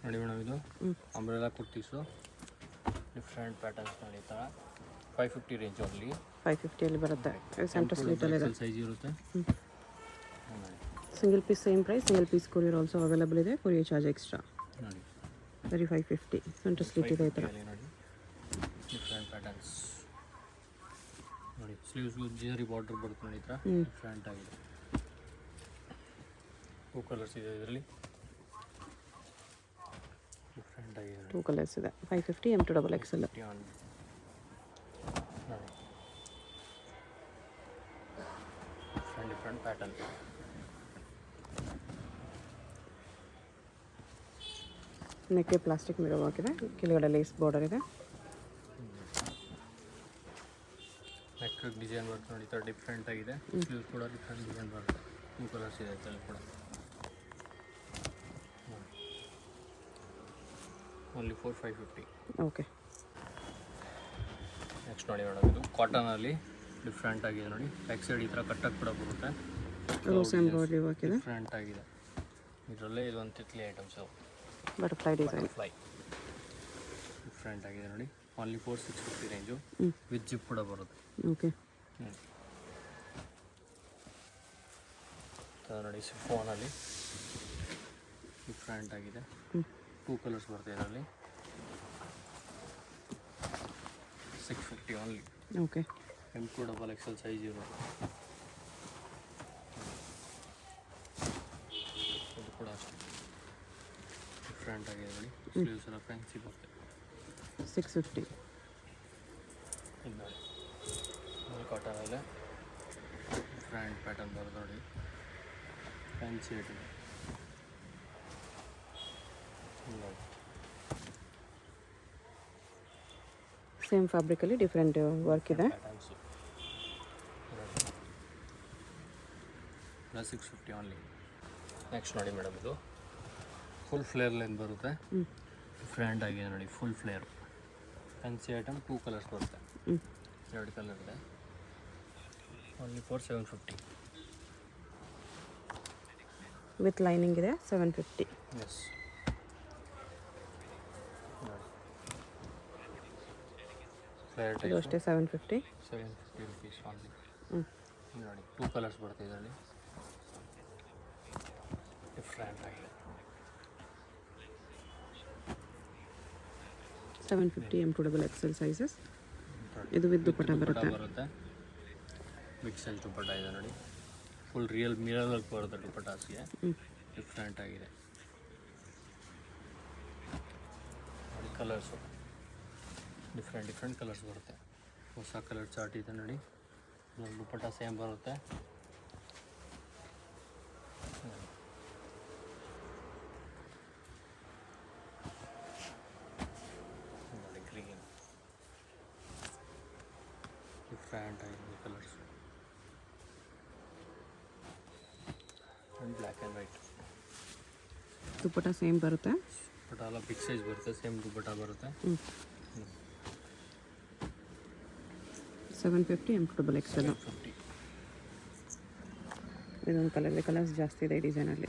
ನೋಡಿ ಮೇಡಮ್ ಇದು umbrella kurtis different patterns ನೋಡಿ ಈ ಥರ 550 ರೇಂಜ್ ಓನ್ಲಿ 550 ಬರುತ್ತೆ. ಸೆಂಟರ್ ಸ್ಲೀಟಲ್ಲಿ ಇದೆ. ಸೈಜ್ ಇರುತ್ತೆ. Single piece same price. Single piece courier also available ಇದೆ. Courier charge extra. ನೋಡಿ ಬರೀ 550 ಸೆಂಟರ್ ಸ್ಲೀಟ್ ಇದೆ ಈ ಥರ. ನೋಡಿ ಡಿಫ್ರೆಂಟ್ ಪ್ಯಾಟರ್ನ್ಸ್ ನೋಡಿ ಸ್ಲೀವ್ಸ್ಗೂ ಜರಿ ಬಾರ್ಡರ್ ಬರುತ್ತೆ ನೋಡಿ ಈ ಥರ ಡಿಫ್ರೆಂಟ್ ಆಗಿದೆ. 2 ಕಲರ್ಸ್ ಇದೆ ಇದರಲ್ಲಿ. ಡಿಫ್ರೆಂಟ್ ಆಗಿದೆ 2 ಕಲರ್ಸ್ ಇದೆ. 550 M2 ಡಬಲ್ XL. ನೋಡಿ ಡಿಫ್ರೆಂಟ್ ಪ್ಯಾಟರ್ನ್. ನೆಕ್ಗೆ ಪ್ಲಾಸ್ಟಿಕ್ ಮಿರರ್ ಹಾಕಿದೆ. ಕೆಳಗಡೆ ಲೇಸ್ ಬಾರ್ಡರ್ ಇದೆ. ನೆಕ್ ಡಿಸೈನ್ ಬರುತ್ತೆ ನೋಡಿ ಈ ಥರ ಡಿಫ್ರೆಂಟ್ ಆಗಿದೆ. ಸ್ಲೀವ್ಸ್ ಕೂಡ ಡಿಫ್ರೆಂಟ್ ಡಿಸೈನ್ ಬರುತ್ತೆ. 2 ಕಲರ್ಸ್ ಇದೆ ಇದರಲ್ಲಿ ಕೂಡ. ಓನ್ಲಿ 4550. ಓಕೆ. ನೆಕ್ಸ್ಟ್ ನೋಡಿ ಮೇಡಮ್ ಇದು ಕಾಟನಲ್ಲಿ ಡಿಫ್ರೆಂಟ್ ಆಗಿದೆ ನೋಡಿ. ಬ್ಯಾಕ್ ಸೈಡ್ ಈ ಥರ ಕಟ್ಟಕ್ಕೆ ಕೂಡ ಬರುತ್ತೆ. ರೋಸ್ ಎಂಬ್ರಾಯ್ಡ್ರಿ ವರ್ಕ್ ಇದೆ. ಡಿಫ್ರೆಂಟ್ ಆಗಿದೆ. ಇದರಲ್ಲೇ ಇದೊಂದು Titli items. Butterfly design. Different ಆಗಿದೆ ನೋಡಿ. Only 4650 range. ವಿತ್ ಜಿಪ್ ಕೂಡ ಬರುತ್ತೆ. ಓಕೆ. ನೋಡಿ ಫೋನಲ್ಲಿ ಡಿಫ್ರೆಂಟ್ ಆಗಿದೆ. 2 ಕಲರ್ಸ್ ಬರುತ್ತೆ ಇದರಲ್ಲಿ. 650 only. Okay. M2 double XL size ಇರುತ್ತೆ. ಇದು ಕೂಡ ಅಷ್ಟೇ ಡಿಫ್ರೆಂಟ್ ಆಗಿದೆ ನೋಡಿ. ಸ್ಲೀವ್ಸ್ ಎಲ್ಲ ಫ್ಯಾನ್ಸಿ ಬರುತ್ತೆ. 650. ಇದು ನೋಡಿ ಕಾಟನಲ್ಲೇ ಡಿಫ್ರೆಂಟ್ ಪ್ಯಾಟರ್ನ್ ಬರುತ್ತೆ ನೋಡಿ. ಫ್ಯಾನ್ಸಿ ಐಟಮ್ ನೋಡಿ. ಸೇಮ್ ಫ್ಯಾಬ್ರಿಕಲ್ಲಿ ಡಿಫ್ರೆಂಟ್ ವರ್ಕ್ ಇದೆ. Patterns 650 only. ನೆಕ್ಸ್ಟ್ ನೋಡಿ ಮೇಡಮ್ ಇದು ಫುಲ್ ಫ್ಲೇರ್ ಲೈನ್ ಬರುತ್ತೆ. ಡಿಫ್ರೆಂಟ್ ಆಗಿದೆ ನೋಡಿ. Full flare fancy item. 2 colours ಬರುತ್ತೆ. 2 ಕಲರ್ ಇದೆ. ಓನ್ಲಿ 4750. ವಿತ್ ಲೈನಿಂಗ್ ಇದೆ. 750. ಎಸ್ ಫ್ಲೇರ್ ಇದು ಟೈಪ್ ಅಷ್ಟೇ 750. 750 ರುಪೀಸ್ ಓನ್ಲಿ. ನೋಡಿ 2 ಕಲರ್ಸ್ ಬರುತ್ತೆ ಇದರಲ್ಲಿ. ಡಿಫ್ರೆಂಟ್ ಆಗಿದೆ. 750 M2 ಡಬಲ್ XL ಸೈಜಸ್. ಇದು ವಿತ್ ದುಪಟ್ಟ ಬರುತ್ತೆ. ಬಿಗ್ ಸೈಜ್ ದುಪಟ್ಟ ಇದೆ ನೋಡಿ. ಫುಲ್ ರಿಯಲ್ ಮಿರರ್ ವರ್ಕ್ ಬರುತ್ತೆ ದುಪಟ್ಟಾಸ್ಗೆ. ಡಿಫ್ರೆಂಟ್ ಆಗಿದೆ ನೋಡಿ. ಕಲರ್ಸು ಡಿಫ್ರೆಂಟ್ ಕಲರ್ಸ್ ಬರುತ್ತೆ. ಹೊಸ ಕಲರ್ ಚಾರ್ಟ್ ಇದೆ ನೋಡಿ. ದುಪಟ್ಟ ಸೇಮ್ ಬರುತ್ತೆ. ನೋಡಿ ಗ್ರೀನ್ ಡಿಫ್ರೆಂಟ್ ಆಗಿದೆ colours. Black and white. Dupatta same ಬರುತ್ತೆ. ದುಪಟ್ಟ ಎಲ್ಲ ಬಿಗ್ ಸೈಜ್ ಬರುತ್ತೆ. ಸೇಮ್ ದುಪಟ್ಟ ಬರುತ್ತೆ. 750 M2 ಡಬಲ್ XL. 50. ಇದೊಂದು ಕಲರ್ಸ್ ಜಾಸ್ತಿ ಇದೆ ಈ ಡಿಸೈನಲ್ಲಿ.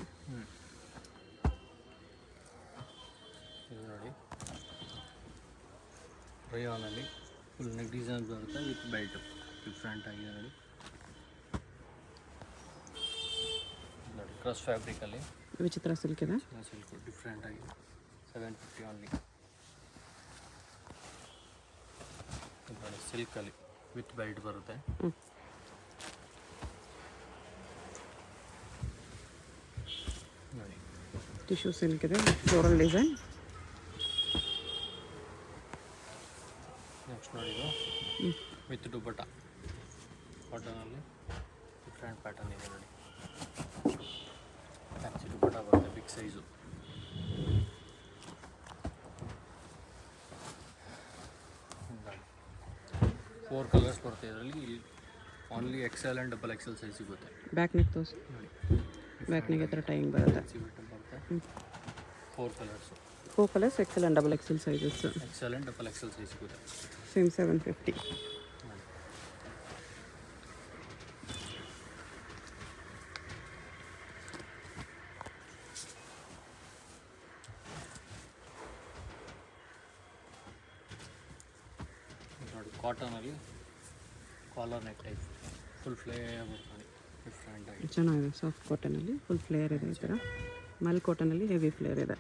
ಇದು ನೋಡಿ ರಯಾನಲ್ಲಿ ಫುಲ್ ನೆಕ್ ಡಿಸೈನ್ ಬರುತ್ತೆ ವಿತ್ ಬೆಲ್ಟ್. ಡಿಫ್ರೆಂಟ್ ಆಗಿದೆ ನೋಡಿ. ನೋಡಿ ಕ್ರಾಸ್ ಫ್ಯಾಬ್ರಿಕಲ್ಲಿ ವಿಚಿತ್ರ ಸಿಲ್ಕ್ ಇದೆ. ಸಿಲ್ಕ್ ಡಿಫ್ರೆಂಟ್ ಆಗಿದೆ. 750 ಓನ್ಲಿ. ನೋಡಿ ಸಿಲ್ಕಲ್ಲಿ ವಿತ್ ಬೆಲ್ಟ್ ಬರುತ್ತೆ. ನೋಡಿ ಟಿಶ್ಯೂ ಸಿಲ್ಕ್ ಇದೆ. Floral design. ನೆಕ್ಸ್ಟ್ ನೋಡಿ ಇದು ವಿತ್ ದುಪಟ್ಟ ಕಾಟನಲ್ಲಿ ಡಿಫ್ರೆಂಟ್ ಪ್ಯಾಟರ್ನ್ ಇದೆ ನೋಡಿ. ಫ್ಯಾನ್ಸಿ ದುಪಟ್ಟ ಬರುತ್ತೆ ಬಿಗ್ ಸೈಜು. ಫೋರ್ ಕಲರ್ಸ್ ಬರುತ್ತೆ ಇದರಲ್ಲಿ. Only XL and double XL size ಸಿಗುತ್ತೆ. ಬ್ಯಾಕ್ ನೆಕ್ ತೋರಿಸಿ. ನೋಡಿ ಬ್ಯಾಕ್ ನೆಕ್ ಹತ್ರ ಟೈಯಿಂಗ್ ಬರುತ್ತೆ. ಬರುತ್ತೆ. 4 colours. 4 colours XL and double XL sizes. XL and double XL size ಸಿಗುತ್ತೆ. ಸೇಮ್ 750. ಕಾಟನಲ್ಲಿ collar neck type full flare ಬರ್ತದೆ ಡಿಫ್ರೆಂಟಾಗಿ. ಚೆನ್ನಾಗಿದೆ. ಸಾಫ್ಟ್ ಕಾಟನಲ್ಲಿ ಫುಲ್ ಫ್ಲೇಯರ್ ಇದೆ ಈ ಥರ. ಮಲ್ ಕಾಟನಲ್ಲಿ ಹೆವಿ ಫ್ಲೇಯರ್ ಇದೆ.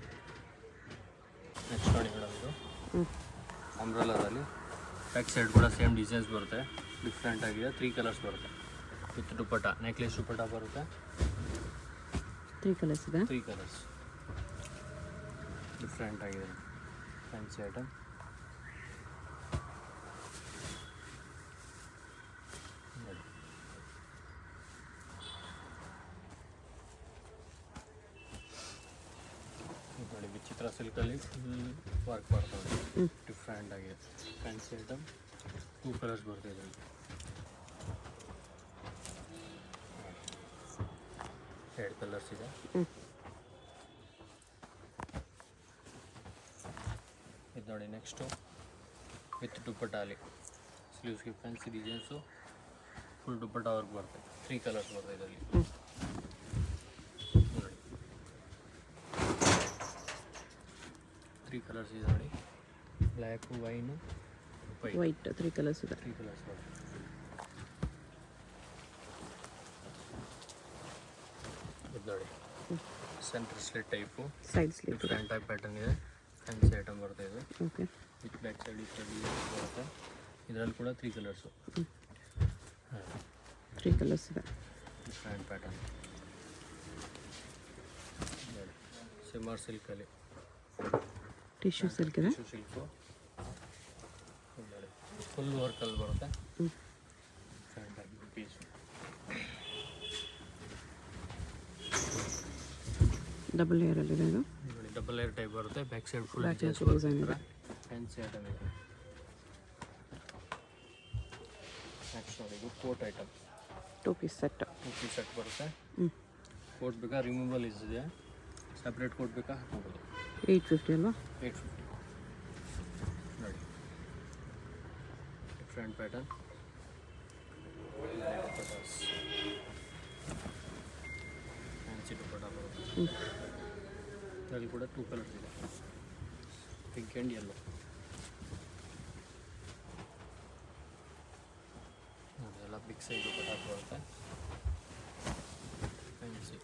ನೆಕ್ಸ್ಟ್ ನೋಡಿ ಮೇಡಮ್ ಇದು ಅಂಬ್ರೆಲಾದಲ್ಲಿ ಬ್ಯಾಕ್ ಸೈಡ್ ಕೂಡ ಸೇಮ್ ಡಿಸೈನ್ಸ್ ಬರುತ್ತೆ. ಡಿಫ್ರೆಂಟ್ ಆಗಿದೆ. 3 ಕಲರ್ಸ್ ಬರುತ್ತೆ ವಿತ್ ದುಪ್ಪಟ್ಟ. ನೆಕ್ಲೆಸ್ ದುಪ್ಪಟ್ಟ ಬರುತ್ತೆ. 3 ಕಲರ್ಸ್ ಇದೆ. 3 ಕಲರ್ಸ್ ಡಿಫ್ರೆಂಟ್ ಆಗಿದೆ. Fancy item. ನೋಡಿ ವಿಚಿತ್ರ ಸಿಲ್ಕಲ್ಲಿ ಫುಲ್ ವರ್ಕ್ ಬರ್ತದೆ. ಡಿಫ್ರೆಂಟ್ ಆಗಿದೆ. Fancy item. 2 ಕಲರ್ಸ್ ಬರ್ತದೆ ಇದರಲ್ಲಿ. 2 ಕಲರ್ಸ್ ಇದೆ. ಇದು ನೋಡಿ ನೆಕ್ಸ್ಟು ವಿತ್ ದುಪ್ಪಟ್ಟ ಅಲ್ಲಿ ಸ್ಲೀವ್ಸ್ಗೆ ಫ್ಯಾನ್ಸಿ ಡಿಸೈನ್ಸು ಫುಲ್ ದುಪ್ಪಟ್ಟ ವರ್ಕ್ ಬರ್ತದೆ. 3 ಕಲರ್ಸ್ ಬರ್ತದೆ ಇದರಲ್ಲಿ. ನೋಡಿ 3 ಕಲರ್ಸ್ ಇದೆ ನೋಡಿ. ಬ್ಲ್ಯಾಕು, ವೈನು, ವೈಟ್ 3 ಕಲರ್ಸ್ ಇದೆ. 3 ಕಲರ್ಸ್ ಬರ್ತದೆ. ಇದು ನೋಡಿ centre slit type side sleeve different type pattern ಇದೆ. ಫ್ಯಾನ್ಸಿ ಐಟಮ್ ಬರುತ್ತೆ ಇದು. ಓಕೆ. ವಿತ್ ಬ್ಯಾಕ್ ಸೈಡ್ ಈ ಸೈಡ್ ಬರುತ್ತೆ. ಇದರಲ್ಲಿ ಕೂಡ 3 ಕಲರ್ಸು. 3 ಕಲರ್ಸ್ ಇದೆ. Different pattern. ನೋಡಿ ಸಿಮ್ಮರ್ ಸಿಲ್ಕಲ್ಲಿ ಟಿಶ್ಯೂ ಸಿಲ್ಕ್ ಇದೆ. ಟಿಶ್ಯೂ ಸಿಲ್ಕು ನೋಡಿ ಫುಲ್ ವರ್ಕಲ್ಲಿ ಬರುತ್ತೆ. ಡಿಫ್ರೆಂಟ್ ಆಗಿ ಪೀಸು. ಡಬಲ್ ಲೇಯರಲ್ಲಿದೆ ಇದು. ನೋಡಿ ಡಬಲ್ ಲೇಯರ್ ಟೈಪ್ ಬರುತ್ತೆ. Back side full Back designs side design ಇದೆ. ಫ್ಯಾನ್ಸಿ ಐಟಮ್ ಇದೆ. ನೆಕ್ಸ್ಟ್ ನೋಡಿ ಇದು coat item. 2 piece set. 2 piece set ಬರುತ್ತೆ. ಕೋಟ್ ಬೇಕಾ ರಿಮೂವಲ್ ಇದೆ. ಸಪ್ರೇಟ್ ಕೋಟ್ ಬೇಕಾ ಹಾಕ್ಬೋದು. 850 ಅಲ್ವಾ? 850. ನೋಡಿ ಡಿಫ್ರೆಂಟ್ ಪ್ಯಾಟರ್ನ್. ಫ್ಯಾನ್ಸಿ ದುಪ್ಪಟ್ಟ ಬರುತ್ತೆ. ಇದರಲ್ಲಿ ಕೂಡ 2 ಕಲರ್ಸ್ ಇದೆ. Pink and yellow. ಅದೆಲ್ಲ ಬಿಗ್ ಸೈಜ್ ದುಪ್ಪಟ್ಟ ಬರುತ್ತೆ. ಫ್ಯಾನ್ಸಿ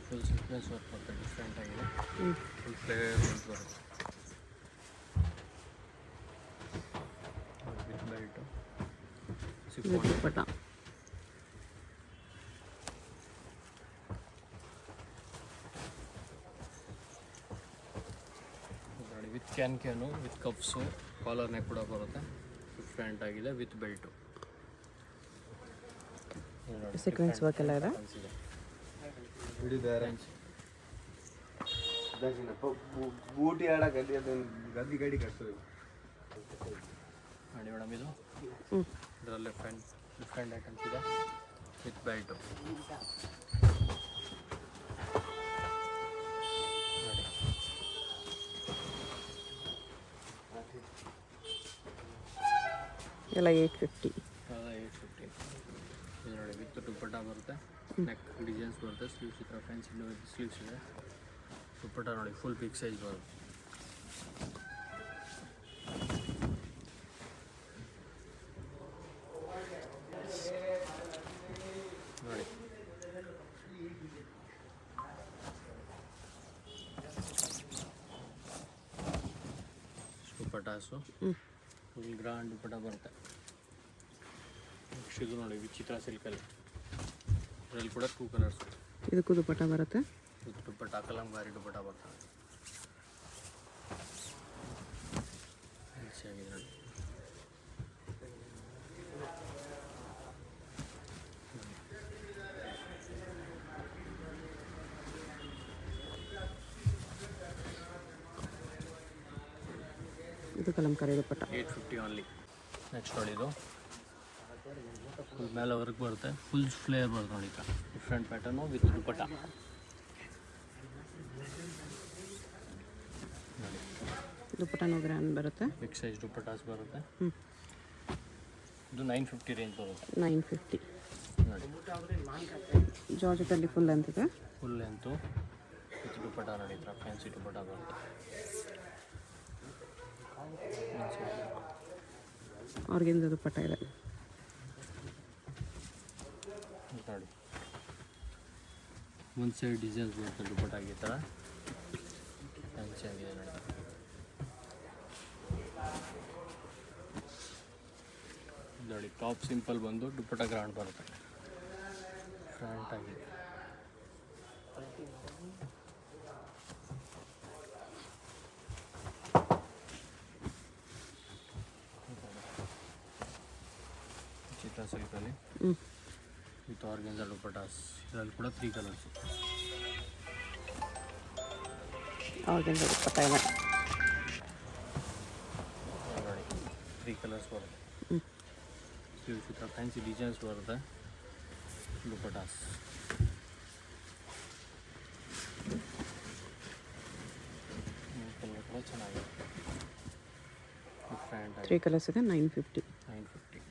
ಫುಲ್ ಸೀಕ್ವೆನ್ಸ್ ವರ್ಕ್ ಬರುತ್ತೆ. ಡಿಫ್ರೆಂಟ್ ಆಗಿದೆ. ಫುಲ್ ಫ್ಲೇರ್ ವರ್ಕ್ ಬರುತ್ತೆ. With belt with dupatta. ನೋಡಿ ವಿತ್ ಕ್ಯಾನು ವಿತ್ ಕಪ್ಸು ಕಾಲರ್ ನೆಕ್ ಕೂಡ ಬರುತ್ತೆ. ಡಿಫ್ರೆಂಟ್ ಆಗಿದೆ ವಿತ್ ಬೆಲ್ಟು. ಸೀಕ್ವೆನ್ಸ್ ವರ್ಕ್ ಎಲ್ಲ ಇದೆ. ಬೂಟಿ ಆಡ ಗದ್ದಿ ಅದನ್ನು ಗದ್ದಿ ಗಾಡಿ ಕಟ್ಸೋದು ನೋಡಿ ಮೇಡಮ್ ಇದು ಇದರಲ್ಲಿ ಡಿಫ್ರೆಂಟ್ ಐಟಮ್ಸ್ ಇದೆ ವಿತ್ ಬೆಲ್ಟು. ನೋಡಿ ಎಲ್ಲ 850. 850. ಇದು ನೋಡಿ ವಿತ್ ದುಪ್ಪಟ್ಟ ಬರುತ್ತೆ. ನೆಕ್ ಡಿಸೈನ್ಸ್ ಬರುತ್ತೆ. ಸ್ಲೀವ್ಸ್ ಈ ಥರ ಫ್ಯಾನ್ಸಿ ಸ್ಲೀವ್ಸ್ ಇದೆ. ದುಪ್ಪಟ್ಟ ನೋಡಿ ಫುಲ್ ಬಿಗ್ ಸೈಜ್ ಬರುತ್ತೆ. ನೋಡಿ ದುಪ್ಪಟ್ಟಾಸು ಫುಲ್ ಗ್ರ್ಯಾಂಡ್ ದುಪ್ಪಟ್ಟ ಬರುತ್ತೆ. ನೆಕ್ಸ್ಟ್ ಇದು ನೋಡಿ ವಿಚಿತ್ರ ಸಿಲ್ಕಲ್ಲಿ. ಇದರಲ್ಲಿ ಕೂಡ 2 ಕಲರ್ಸ್. ಇದಕ್ಕೂ ದುಪ್ಪಟ್ಟ ಬರುತ್ತೆ. ದುಪ್ಪಟ್ಟ ಕಲಂಕಾರಿ ದುಪ್ಪಟ್ಟ ಬರ್ತದೆ. ಆಗಿದೆ ನೋಡಿ. ಇದು ಕಲಂಕಾರಿ ದುಪ್ಪಟ್ಟ. 850 ಓನ್ಲಿ. ನೆಕ್ಸ್ಟ್ ನೋಡಿ ಇದು ಫುಲ್ ಮೇಲೆ ವರ್ಕ್ ಬರುತ್ತೆ. ಫುಲ್ ಫ್ಲೇರ್ ಬರುತ್ತೆ ನೋಡಿ. Different pattern with dupatta. ನೋಡಿ ದುಪ್ಪಟ್ಟನೂ ಗ್ರ್ಯಾಂಡ್ ಬರುತ್ತೆ. ಬಿಗ್ ಸೈಜ್ ದುಪ್ಪಟ್ಟಾಸ್ ಬರುತ್ತೆ. ಇದು 950 ರೇಂಜ್ ಬರುತ್ತೆ. 950. ನೋಡಿ ಜಾರ್ಜೆಟಲ್ಲಿ ಫುಲ್ ಲೆಂತ್ ಇದೆ. ಫುಲ್ ಲೆಂತು ವಿತ್ ದುಪ್ಪಟ್ಟ ನೋಡಿ, ಈ ಥರ ಫ್ಯಾನ್ಸಿ ದುಪ್ಪಟ್ಟ ಬರುತ್ತೆ. ಆರ್ಗೆನ್ಜಾ ದುಪ್ಪಟ್ಟ ಇದೆ ನೋಡಿ, ಒಂದು ಸೈಡ್ ಡಿಸೈನ್ಸ್ ಬರುತ್ತೆ ದುಪ್ಪಟ್ಟಾಗಿ ಈ ಥರ ಫ್ಯಾನ್ಸಿ ಆಗಿದೆ ನೋಡಿ. ನೋಡಿ ಟಾಪ್ ಸಿಂಪಲ್ ಬಂದು ದುಪ್ಪಟ್ಟ ಗ್ರಾಂಡ್ ಬರುತ್ತೆ, ಫ್ರಂಟ್ ಆಗಿ. ಚಿತ್ರ ಸಿಲ್ಕಲ್ಲಿ ವಿತ್ ಆರ್ಗೆನ್ಜಾ ದುಪ್ಪಟ್ಟಾಸ್, ಇದರಲ್ಲಿ ಕೂಡ 3 ಕಲರ್ಸ್. ಆರ್ಗೆನ್ಜಾ ದುಪ್ಪಟ್ಟ ಇದೆ ನೋಡಿ, 3 ಕಲರ್ಸ್ ಬರುತ್ತೆ. ಚಿತ್ರ ಫ್ಯಾನ್ಸಿ ಡಿಸೈನ್ಸ್ ಬರುತ್ತೆ ದುಪ್ಪಟ್ಟಾಸ್. ಕಲರ್ ಕೂಡ ಚೆನ್ನಾಗಿದೆ, ಡಿಫ್ರೆಂಟ್ ಆಗಿ. 3 ಕಲರ್ಸ್ ಇದೆ. 950. 950.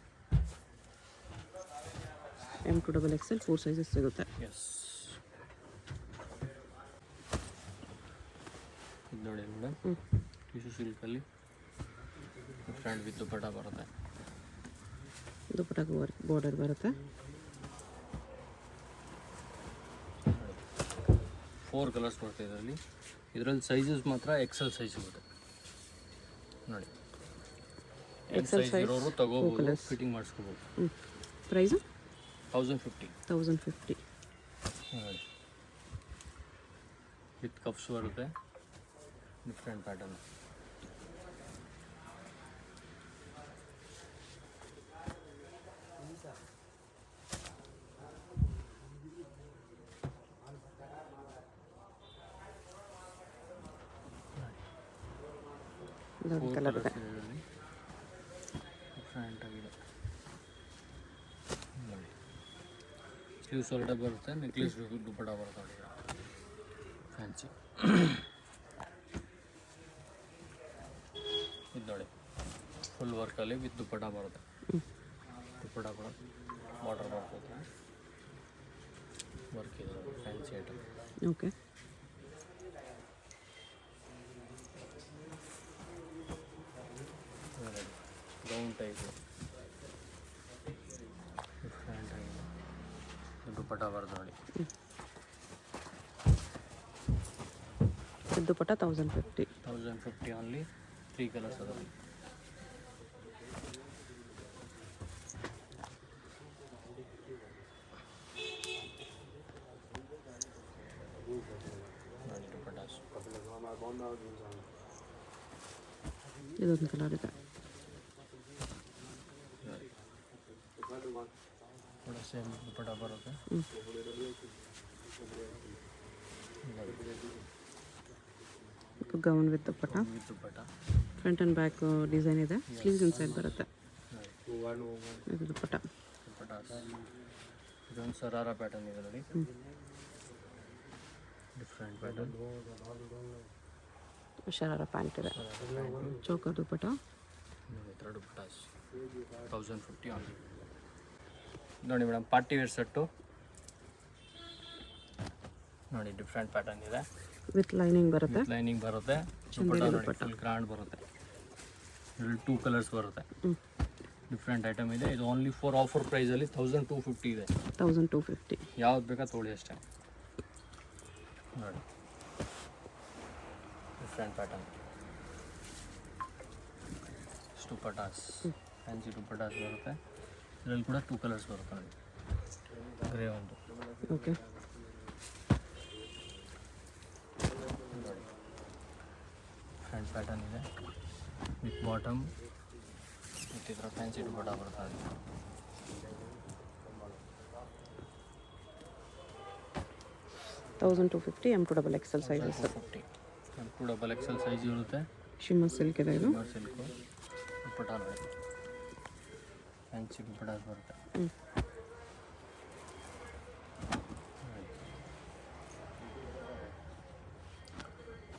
M to XXL 4 ಸೈಜಸ್ ಸಿಗುತ್ತೆ. ಎಸ್, ಇದು ನೋಡಿ ಮೇಡಮ್, ಟಿಶ್ಯೂ ಸಿಲ್ಕಲ್ಲಿ ಡಿಫ್ರೆಂಟ್ ವಿತ್ ದುಪ್ಪಟ್ಟ ಬರುತ್ತೆ. ದುಪ್ಪಟ್ಟಾಗ ವರ್ಕ್ ಬಾರ್ಡರ್ ಬರುತ್ತೆ. 4 ಕಲರ್ಸ್ ಬರುತ್ತೆ ಇದರಲ್ಲಿ. ಇದರಲ್ಲಿ ಸೈಜಸ್ ಮಾತ್ರ ಎಕ್ಸೆಲ್ ಸೈಜ್ ಸಿಗುತ್ತೆ ನೋಡಿ. ಎಕ್ಸೆಲ್ ಸೈಜ್ ಇರೋರು ತಗೋಬೋದು, ಫಿಟ್ಟಿಂಗ್ ಮಾಡಿಸ್ಕೋಬೋದು. ಪ್ರೈಸು 1050. 1050. ನೋಡಿ, ವಿತ್ ಕಪ್ಸ್ ಬರುತ್ತೆ, ಡಿಫ್ರೆಂಟ್ ಪ್ಯಾಟರ್ನ್. ಇದೊಂದು ಕಲರ್ ಇದೆ. ಡಿಫ್ರೆಂಟ್ ಆಗಿದೆ ನೋಡಿ. ಸ್ಲೀವ್ಸ್ ಹೊರಗಡೆ ಬರುತ್ತೆ, ನೆಕ್ಲೆಸ್ ದುಪ್ಪಟ್ಟ ಬರುತ್ತೆ ನೋಡಿ, ಫ್ಯಾನ್ಸಿ. ಇದು ನೋಡಿ, ಫುಲ್ ವರ್ಕಲ್ಲಿ ವಿತ್ ದುಪ್ಪಟ್ಟ ಬರುತ್ತೆ. ದುಪ್ಪಟ್ಟ ಕೂಡ ಬಾರ್ಡರ್ ಬರ್ತೈತೆ, ವರ್ಕ್ ಇದೆ ನೋಡಿ, fancy item. Okay. Gown type different ಆಗಿದೆ, ದುಪ್ಪಟ್ಟ ಬರುತ್ತೆ ನೋಡಿ. ದುಪ್ಪಟ್ಟ 1050. 1050 ಓನ್ಲಿ. 3 ಕಲರ್ಸ್ ಅದಾವೆ. ನೋಡಿ ದುಪ್ಪಟ್ಟಾಸ್. ಇದೊಂದು ಕಲರ್ ಇದೆ. ಕೂಡ ಸೇಮ್ ದುಪ್ಪಟ್ಟ ಬರುತ್ತೆ. Gown with dupatta. With dupatta, front and back design ಇದೆ. ಸ್ಲೀವ್ಸ್ ಇನ್ಸೈಡ್ ಬರುತ್ತೆ. ಇದು ದುಪ್ಪಟ್ಟ. ದುಪ್ಪಟ್ಟಾಸ್. ಇದೊಂದು ಸರಾರ ಪ್ಯಾಟರ್ನ್ ಇದೆ ನೋಡಿ, ಡಿಫ್ರೆಂಟ್ ಪ್ಯಾಟರ್ನ್. ಶರಾರ ಪ್ಯಾಂಟ್ ಇದೆ. ಚೌಕ ದುಪ್ಪಟ್ಟ. ಈ ಥರ ದುಪ್ಪಟ್ಟಾಸ್ 1050 ಓನ್ಲಿ. ನೋಡಿ ಮೇಡಮ್, ಪಾರ್ಟಿ ವೇರ್ ಸೆಟ್ಟು ನೋಡಿ, ಡಿಫ್ರೆಂಟ್ ಪ್ಯಾಟರ್ನ್ ಇದೆ. ವಿತ್ ಲೈನಿಂಗ್ ಬರುತ್ತೆ. ಲೈನಿಂಗ್ ಬರುತ್ತೆ, ದುಪ್ಪಟ್ಟ ನೋಡಿ ಫುಲ್ ಗ್ರಾಂಡ್ ಬರುತ್ತೆ. ಇದರಲ್ಲಿ 2 ಕಲರ್ಸ್ ಬರುತ್ತೆ, ಡಿಫ್ರೆಂಟ್ ಐಟಮ್ ಇದೆ. ಇದು ಓನ್ಲಿ ಫಾರ್ ಆಫರ್ ಪ್ರೈಸಲ್ಲಿ 1250 ಇದೆ. 1250. ಯಾವ್ದು ಬೇಕಾ ತೊಗೊಳ್ಳಿ ಅಷ್ಟೇ ನೋಡಿ, different pattern. Dupattas, fancy dupattas ಬರುತ್ತೆ. ಇದರಲ್ಲಿ ಕೂಡ 2 ಕಲರ್ಸ್ ಬರುತ್ತೆ ನೋಡಿ, ಗ್ರೇ ಒಂದು. ಓಕೆ. ನೋಡಿ, ಫ್ರಂಟ್ ಪ್ಯಾಟರ್ನ್ ಇದೆ ವಿತ್ ಬಾಟಮ್, ಮತ್ತು ಈ ಥರ ಫ್ಯಾನ್ಸಿ ದುಪ್ಪಟ್ಟ ಬರುತ್ತೆ. 1250. M to XXL sizes. 50. M2 XXL size ಇರುತ್ತೆ. ಶಿಮ್ಮರ್ ಸಿಲ್ಕ್ ಇದೆ ಇದು. ಸಿಲ್ಕು ದುಪ್ಪಟ್ಟ ನೋಡಿ, ಫ್ಯಾನ್ಸಿ ದುಪ್ಪಟ್ಟ ಬರುತ್ತೆ.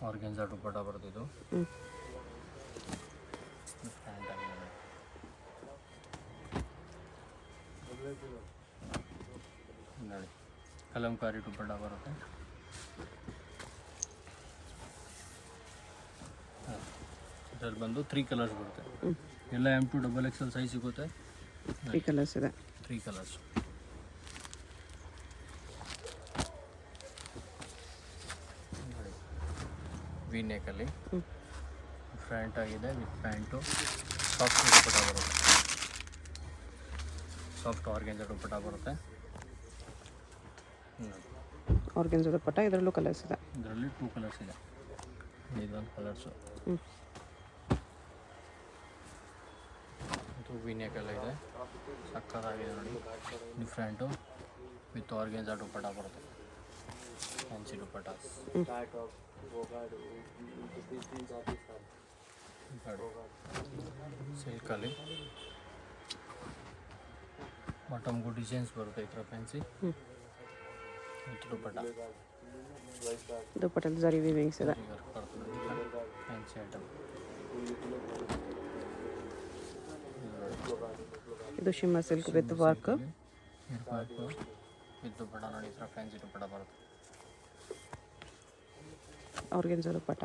ಆರ್ಗೆನ್ಜಾ ದುಪ್ಪಟ್ಟ ಬರುತ್ತೆ ಇದು. ಫ್ಯಾನ್ ಆಗಿದೆ ನೋಡಿ, ಕಲಂಕಾರಿ ದುಪ್ಪಟ್ಟ ಬರುತ್ತೆ. ಇದರಲ್ಲಿ ಬಂದು 3 ಕಲರ್ಸ್ ಬರುತ್ತೆ. ಎಲ್ಲ M2 XXL ಸೈಜ್ ಸಿಗುತ್ತೆ. 3 ಕಲರ್ಸ್ ಇದೆ. 3 ಕಲರ್ಸ್. ವಿ ನೆಕಲ್ಲಿ ಫ್ರಂಟ್ ಆಗಿದೆ ವಿತ್ ಪ್ಯಾಂಟು. ಸಾಫ್ಟ್ ದುಪ್ಪಟ್ಟ ಬರುತ್ತೆ. ಸಾಫ್ಟ್ ಆರ್ಗೆಂಜಾ ದುಪ್ಪಟ್ಟ ಬರುತ್ತೆ. ಆರ್ಗೆನ್ಜಾ ದುಪ್ಪಟ್ಟ, ಇದರಲ್ಲೂ ಕಲರ್ಸ್ ಇದೆ. ಇದರಲ್ಲಿ 2 ಕಲರ್ಸ್ ಇದೆ. ಇದೊಂದು ಕಲರ್ಸು. ಇದು ವಿ ನೆಕಲ್ಲ ಇದೆ. ಸಕ್ಕತ್ತಾಗಿದೆ ನೋಡಿ. ಡಿಫ್ರೆಂಟು ವಿತ್ ಆರ್ಗೆಂಜಾ ದುಪ್ಪಟ್ಟ ಬರುತ್ತೆ. ಫ್ಯಾನ್ಸಿ ದುಪ್ಪಟ್ಟ. ಸಿಲ್ಕಲ್ಲಿ ಬಾಟಮ್ಗೂ ಡಿಸೈನ್ಸ್ ಬರುತ್ತೆ ಈ ಥರ fancy. With dupatta. ದುಪ್ಪಟ್ಟಲ್ಲಿ zari weavings ಇದೆ. Fancy item. ಇದು shimmer silk with work. With dupatta ನೋಡಿ, ಈ ಥರ ಫ್ಯಾನ್ಸಿ ದುಪ್ಪಟ್ಟ ಬರುತ್ತೆ. ಆರ್ಗೆನ್ಜಾ ದುಪ್ಪಟ್ಟ.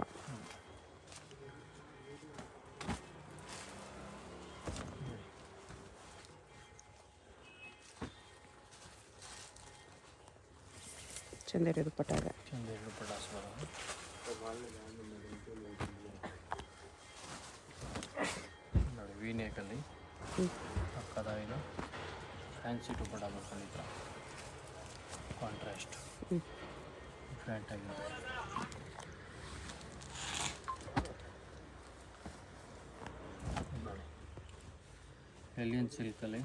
ಚಂದೇರಿ ದುಪ್ಪಟ್ಟ ಇದೆ. ಚಂದೇರಿ ದುಪ್ಪಟ್ಟ ಬರೋದು. ನೋಡಿ ವಿ ನೆಕಲ್ಲಿ ಪಕ್ಕದಾಗಿದೆ ಫ್ಯಾನ್ಸಿ ದುಪ್ಪಟ್ಟ ಬರ್ತದೆ. ಈ ಥರ ಕಾಂಟ್ರಾಸ್ಟ್ ಡಿಫ್ರೆಂಟ್ ಆಗಿದೆ. ನೋಡಿ ಎಲಿಯನ್ ಸಿಲ್ಕಲ್ಲಿ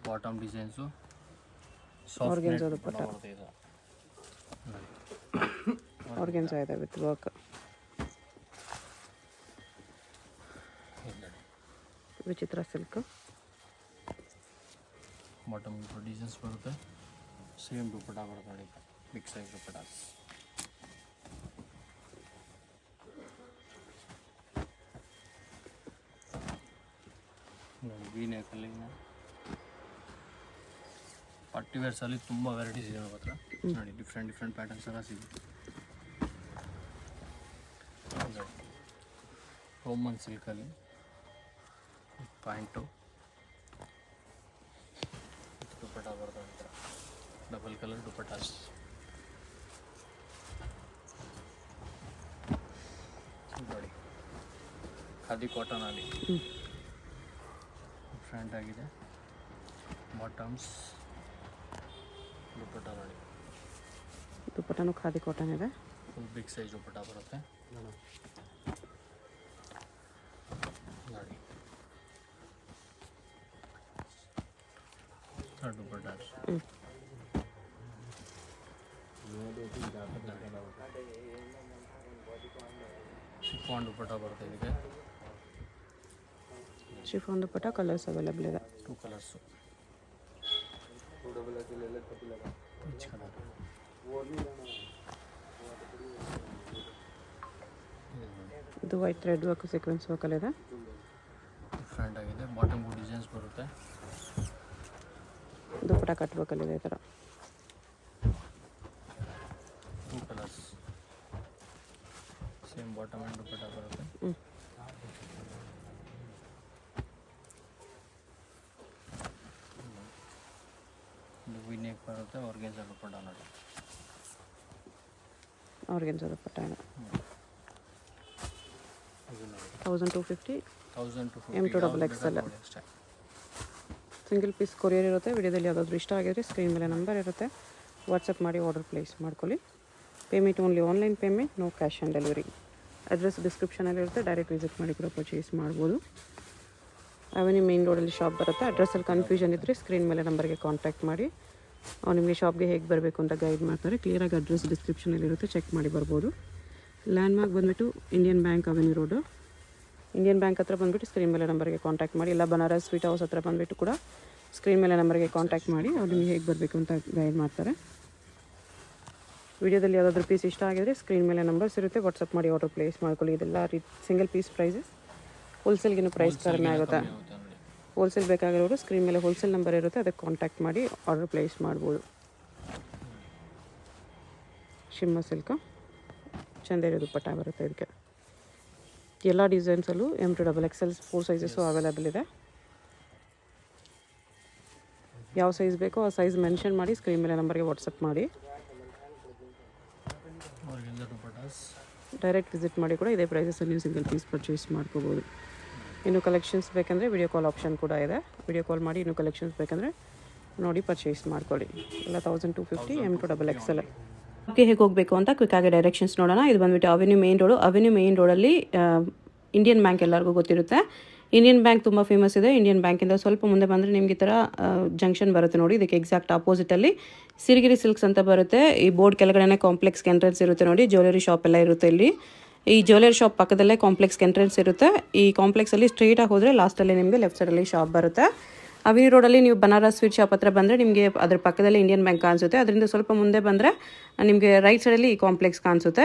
ಬಾಟಮ್ ಡಿಸೈನ್ಸು. ಆರ್ಗೆನ್ಜಾ ದುಪ್ಪಟ್ಟ. ಆರ್ಗೆನ್ಜಾ ಇದೆ ವಿತ್ ವರ್ಕ್. ವಿಚಿತ್ರ ಸಿಲ್ಕ್. ಬಾಟಮ್ ಡಿಸೈನ್ಸ್ ಬರುತ್ತೆ. ಸೇಮ್ ದುಪ್ಪಟ್ಟ ಬರುತ್ತೆ ನೋಡಿ, ಬಿಗ್ ಸೈಜ್ ದುಪ್ಪಟ್ಟ. ನೋಡಿ ವಿ ನೆಕಲ್ಲಿ ಪಾರ್ಟಿ ವೇರ್ಸಲ್ಲಿ ತುಂಬ ವೆರೈಟೀಸ್ ಇದೆ ನಮ್ಮ ಹತ್ರ. ನೋಡಿ ಡಿಫ್ರೆಂಟ್ ಪ್ಯಾಟರ್ನ್ಸ್ ಎಲ್ಲ ಸಿಗುತ್ತೆ. ರೋಮನ್ ಸಿಲ್ಕಲ್ಲಿ ಪ್ಯಾಂಟು ದುಪ್ಪಟ್ಟ ಬರ್ತದೆ. ಈ ಥರ ಡಬಲ್ ಕಲರ್ ದುಪ್ಪಟ್ಟಾಸ್. ನೋಡಿ ಖಾದಿ ಕಾಟನಲ್ಲಿ ಡಿಫ್ರೆಂಟ್ ಆಗಿದೆ. ಬಾಟಮ್ಸ್ ದುಪ್ಪಟ್ಟ ನೋಡಿ. ದುಪ್ಪಟ್ಟನೂ ಖಾದಿ ಕಾಟನ್ ಇದೆ. ಫುಲ್ ಬಿಗ್ ಸೈಜ್ ದುಪ್ಪಟ್ಟ ಬರುತ್ತೆ ನೋಡಿ. ದುಪ್ಪಟ್ಟ ಶಿಫಾನ್ ದುಪ್ಪಟ್ಟ ಬರುತ್ತೆ. ಇದಕ್ಕೆ ಶಿಫಾನ್ ದುಪ್ಪಟ್ಟ ಕಲರ್ಸ್ ಅವೈಲೇಬಲ್ ಇದೆ. 2 ಕಲರ್ಸು. Peach colour. ಇದು ವೈಟ್ ರೆಡ್ ವರ್ಕ್ ಸೀಕ್ವೆನ್ಸ್ ವರ್ಕಲ್ಲಿ ಇದೆ. ಡಿಫ್ರೆಂಟ್ ಆಗಿದೆ. ಬಾಟಮ್ಗೂ ಡಿಸೈನ್ಸ್ ಬರುತ್ತೆ. ದುಪ್ಪಟ್ಟ ಕಟ್ ವರ್ಕಲ್ಲಿದೆ ಈ ಥರ. 2 colours. Same bottom and dupatta ಬರುತ್ತೆ. ವಿ ನೆಕ್ ಬರುತ್ತೆ. ಆರ್ಗೆನ್ಜಾ ದುಪ್ಪಟ್ಟ ನೋಡಿ. ಆರ್ಗೆನ್ಜಾ ದುಪ್ಪಟ್ಟ ಇದೆ. ಇದು ನೋಡಿ 1250. 1250 M2 XXL. Single piece courier ಇರುತ್ತೆ. ವಿಡಿಯೋದಲ್ಲಿ ಯಾವುದಾದ್ರೂ ಇಷ್ಟ ಆಗಿದ್ರೆ ಸ್ಕ್ರೀನ್ ಮೇಲೆ ನಂಬರ್ ಇರುತ್ತೆ, ವಾಟ್ಸಪ್ ಮಾಡಿ ಆರ್ಡರ್ ಪ್ಲೇಸ್ ಮಾಡ್ಕೊಳ್ಳಿ. Payment only online payment, no cash on delivery. Address ಡಿಸ್ಕ್ರಿಪ್ಷನಲ್ಲಿ ಇರುತ್ತೆ, ಡೈರೆಕ್ಟ್ ವಿಸಿಟ್ ಮಾಡಿ ಕೂಡ ಪರ್ಚೇಸ್ ಮಾಡ್ಬೋದು. ಅವೆನ್ಯೂ ಮೇನ್ ರೋಡಲ್ಲಿ ಶಾಪ್ ಬರುತ್ತೆ. ಅಡ್ರೆಸ್ಸಲ್ಲಿ ಕನ್ಫ್ಯೂಷನ್ ಇದ್ದರೆ ಸ್ಕ್ರೀನ್ ಮೇಲೆ ನಂಬರ್ಗೆ ಕಾಂಟ್ಯಾಕ್ಟ್ ಮಾಡಿ, ಅವ್ರು ನಿಮಗೆ ಶಾಪ್ಗೆ ಹೇಗೆ ಬರಬೇಕು ಅಂತ ಗೈಡ್ ಮಾಡ್ತಾರೆ. ಕ್ಲಿಯರಾಗಿ ಅಡ್ರೆಸ್ ಡಿಸ್ಕ್ರಿಪ್ಷನಲ್ಲಿ ಇರುತ್ತೆ, ಚೆಕ್ ಮಾಡಿ ಬರ್ಬೋದು. ಲ್ಯಾಂಡ್ಮಾರ್ಕ್ ಬಂದುಬಿಟ್ಟು Indian bank avenue road. Indian bank ಹತ್ರ ಬಂದುಬಿಟ್ಟು ಸ್ಕ್ರೀನ್ ಮೇಲೆ ನಂಬರ್ಗೆ ಕಾಂಟ್ಯಾಕ್ಟ್ ಮಾಡಿ. ಇಲ್ಲ ಬನಾರಸ್ ಸ್ವೀಟ್ ಹೌಸ್ ಹತ್ರ ಬಂದುಬಿಟ್ಟು ಕೂಡ ಸ್ಕ್ರೀನ್ ಮೇಲೆ ನಂಬರ್ಗೆ ಕಾಂಟ್ಯಾಕ್ಟ್ ಮಾಡಿ, ಅವ್ರು ನಿಮಗೆ ಹೇಗೆ ಬರಬೇಕು ಅಂತ ಗೈಡ್ ಮಾಡ್ತಾರೆ. ವಿಡಿಯೋದಲ್ಲಿ ಯಾವುದಾದ್ರೂ ಪೀಸ್ ಇಷ್ಟ ಆಗಿದ್ರೆ ಸ್ಕ್ರೀನ್ ಮೇಲೆ ನಂಬರ್ಸ್ ಇರುತ್ತೆ, ವಾಟ್ಸಪ್ ಮಾಡಿ ಆರ್ಡರ್ ಪ್ಲೇಸ್ ಮಾಡ್ಕೊಳ್ಳಿ. ಇದೆಲ್ಲ ಸಿಂಗಲ್ ಪೀಸ್ ಪ್ರೈಸಸ್. ಹೋಲ್ಸೇಲ್ಗಿನ ಪ್ರೈಸ್ ಕಡಿಮೆ ಆಗುತ್ತೆ. ಹೋಲ್ಸೇಲ್ ಬೇಕಾಗಿರೋರು ಸ್ಕ್ರೀನ್ ಮೇಲೆ ಹೋಲ್ಸೇಲ್ ನಂಬರ್ ಇರುತ್ತೆ, ಅದಕ್ಕೆ ಕಾಂಟ್ಯಾಕ್ಟ್ ಮಾಡಿ ಆರ್ಡರ್ ಪ್ಲೇಸ್ ಮಾಡ್ಬೋದು. ಶಿಮ್ಮ ಸಿಲ್ಕ ಚಂದೇರಿ ದುಪ್ಪಟ್ಟ ಬರುತ್ತೆ ಇದಕ್ಕೆ. ಎಲ್ಲ ಡಿಸೈನ್ಸಲ್ಲೂ M2XXL 4 ಸೈಜಸ್ಸು ಅವೈಲೇಬಲ್ ಇದೆ. ಯಾವ ಸೈಜ್ ಬೇಕೋ ಆ ಸೈಜ್ ಮೆನ್ಷನ್ ಮಾಡಿ ಸ್ಕ್ರೀನ್ ಮೇಲೆ ನಂಬರ್ಗೆ ವಾಟ್ಸಪ್ ಮಾಡಿ. ಡೈರೆಕ್ಟ್ ವಿಸಿಟ್ ಮಾಡಿ ಕೂಡ ಇದೇ ಪ್ರೈಸಸಲ್ಲಿ ನೀವು ಸಿಂಗಲ್ ಪೀಸ್ ಪರ್ಚೇಸ್ ಮಾಡ್ಕೋಬೋದು. ಇನ್ನು ಕಲೆಕ್ಷನ್ಸ್ ಬೇಕಂದರೆ ವಿಡಿಯೋ ಕಾಲ್ ಆಪ್ಷನ್ ಕೂಡ ಇದೆ. ವಿಡಿಯೋ ಕಾಲ್ ಮಾಡಿ ಇನ್ನೂ ಕಲೆಕ್ಷನ್ಸ್ ಬೇಕಂದರೆ ನೋಡಿ ಪರ್ಚೇಸ್ ಮಾಡ್ಕೊಳ್ಳಿ. ಎಲ್ಲ 1250 M2XXL. ಓಕೆ, ಹೇಗೆ ಹೋಗಬೇಕು ಅಂತ ಕ್ವಿಕ್ಕಾಗಿ ಡೈರೆಕ್ಷನ್ಸ್ ನೋಡೋಣ. ಇದು ಬಂದುಬಿಟ್ಟು avenue main road. Avenue main ರೋಡಲ್ಲಿ ಇಂಡಿಯನ್ ಬ್ಯಾಂಕ್ ಎಲ್ಲರಿಗೂ ಗೊತ್ತಿರುತ್ತೆ. ಇಂಡಿಯನ್ ಬ್ಯಾಂಕ್ ತುಂಬ ಫೇಮಸ್ ಇದೆ. ಇಂಡಿಯನ್ ಬ್ಯಾಂಕಿಂದ ಸ್ವಲ್ಪ ಮುಂದೆ ಬಂದರೆ ನಿಮಗೆ ಈ ಥರ ಜಂಕ್ಷನ್ ಬರುತ್ತೆ ನೋಡಿ. ಇದಕ್ಕೆ ಎಕ್ಸಾಕ್ಟ್ ಆಪೋಸಿಟಲ್ಲಿ ಸಿರಿಗಿರಿ ಸಿಲ್ಕ್ಸ್ ಅಂತ ಬರುತ್ತೆ. ಈ ಬೋರ್ಡ್ ಕೆಳಗಡೆ ಕಾಂಪ್ಲೆಕ್ಸ್ ಎಂಟ್ರೆನ್ಸ್ ಇರುತ್ತೆ ನೋಡಿ. ಜ್ಯುವೆಲರಿ ಶಾಪ್ ಎಲ್ಲ ಇರುತ್ತೆ ಇಲ್ಲಿ. ಈ ಜ್ಯುವೆಲರಿ ಶಾಪ್ ಪಕ್ಕದಲ್ಲೇ ಕಾಂಪ್ಲೆಕ್ಸ್ ಎಂಟ್ರೆನ್ಸ್ ಇರುತ್ತೆ. ಈ ಕಾಂಪ್ಲೆಕ್ಸಲ್ಲಿ ಸ್ಟ್ರೈಟಾಗಿ ಹೋದರೆ ಲಾಸ್ಟಲ್ಲಿ ನಿಮಗೆ ಲೆಫ್ಟ್ ಸೈಡಲ್ಲಿ ಶಾಪ್ ಬರುತ್ತೆ. ಅವೆನ್ಯೂ ರೋಡಲ್ಲಿ ನೀವು ಬನಾರಸ್ ಸ್ವೀಟ್ ಶಾಪ್ ಹತ್ರ ಬಂದರೆ ನಿಮಗೆ ಅದ್ರ ಪಕ್ಕದಲ್ಲಿ ಇಂಡಿಯನ್ ಬ್ಯಾಂಕ್ ಕಾಣಿಸುತ್ತೆ. ಅದರಿಂದ ಸ್ವಲ್ಪ ಮುಂದೆ ಬಂದರೆ ನಿಮಗೆ ರೈಟ್ ಸೈಡಲ್ಲಿ ಈ ಕಾಂಪ್ಲೆಕ್ಸ್ ಕಾಣಿಸುತ್ತೆ.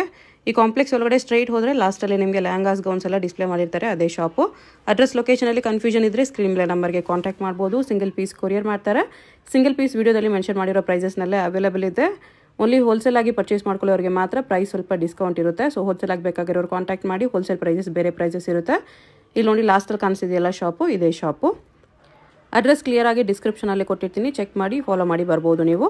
ಈ ಕಾಂಪ್ಲೆಕ್ಸ್ ಒಳಗಡೆ ಸ್ಟ್ರೈಟ್ ಹೋದರೆ ಲಾಸ್ಟಲ್ಲಿ ನಿಮಗೆ ಲೆಹಂಗಾಸ್ ಗೌನ್ಸ್ ಎಲ್ಲ ಡಿಸ್ಪ್ಲೇ ಮಾಡಿರ್ತಾರೆ, ಅದೇ ಶಾಪು. ಅಡ್ರೆಸ್ ಲೊಕೇಶನಲ್ಲಿ ಕನ್ಫ್ಯೂಷನ್ ಇದ್ದರೆ ಸ್ಕ್ರೀನ್ ಮೇಲೆ ನಂಬರ್ಗೆ ಕಾಂಟ್ಯಾಕ್ಟ್ ಮಾಡ್ಬೋದು. ಸಿಂಗಲ್ ಪೀಸ್ ಕೊರಿಯರ್ ಮಾಡ್ತಾರೆ. ಸಿಂಗಲ್ ಪೀಸ್ ವಿಡಿಯೋದಲ್ಲಿ ಮೆನ್ಷನ್ ಮಾಡಿರೋ ಪ್ರೈಸಸ್ನಲ್ಲೇ ಅವೈಲೇಬಲ್ ಇದೆ. ಓನ್ಲಿ ಹೋಲ್ಸೇಲ್ ಆಗಿ ಪರ್ಚೇಸ್ ಮಾಡ್ಕೊಳ್ಳೋರಿಗೆ ಮಾತ್ರ ಪ್ರೈಸ್ ಸ್ವಲ್ಪ ಡಿಸ್ಕೌಂಟ್ ಇರುತ್ತೆ. ಸೊ ಹೋಲ್ಸೇಲ್ ಆಗಿ ಬೇಕಾಗಿರೋರು ಕಾಂಟ್ಯಾಕ್ಟ್ ಮಾಡಿ. ಹೋಲ್ಸೇಲ್ ಪ್ರೈಸಸ್ ಬೇರೆ ಪ್ರೈಸಸ್ ಇರುತ್ತೆ. ಇಲ್ಲಿ ನೋಡಿ ಲಾಸ್ಟಲ್ಲಿ ಕಾಣಿಸಿದೆಯಲ್ಲ ಶಾಪು, ಇದೇ ಶಾಪು. ಅಡ್ರೆಸ್ ಕ್ಲಿಯರ್ ಆಗಿ ಡಿಸ್ಕ್ರಿಪ್ಷನಲ್ಲಿ ಕೊಟ್ಟಿರ್ತೀನಿ, ಚೆಕ್ ಮಾಡಿ ಫಾಲೋ ಮಾಡಿ ಬರ್ಬೋದು ನೀವು.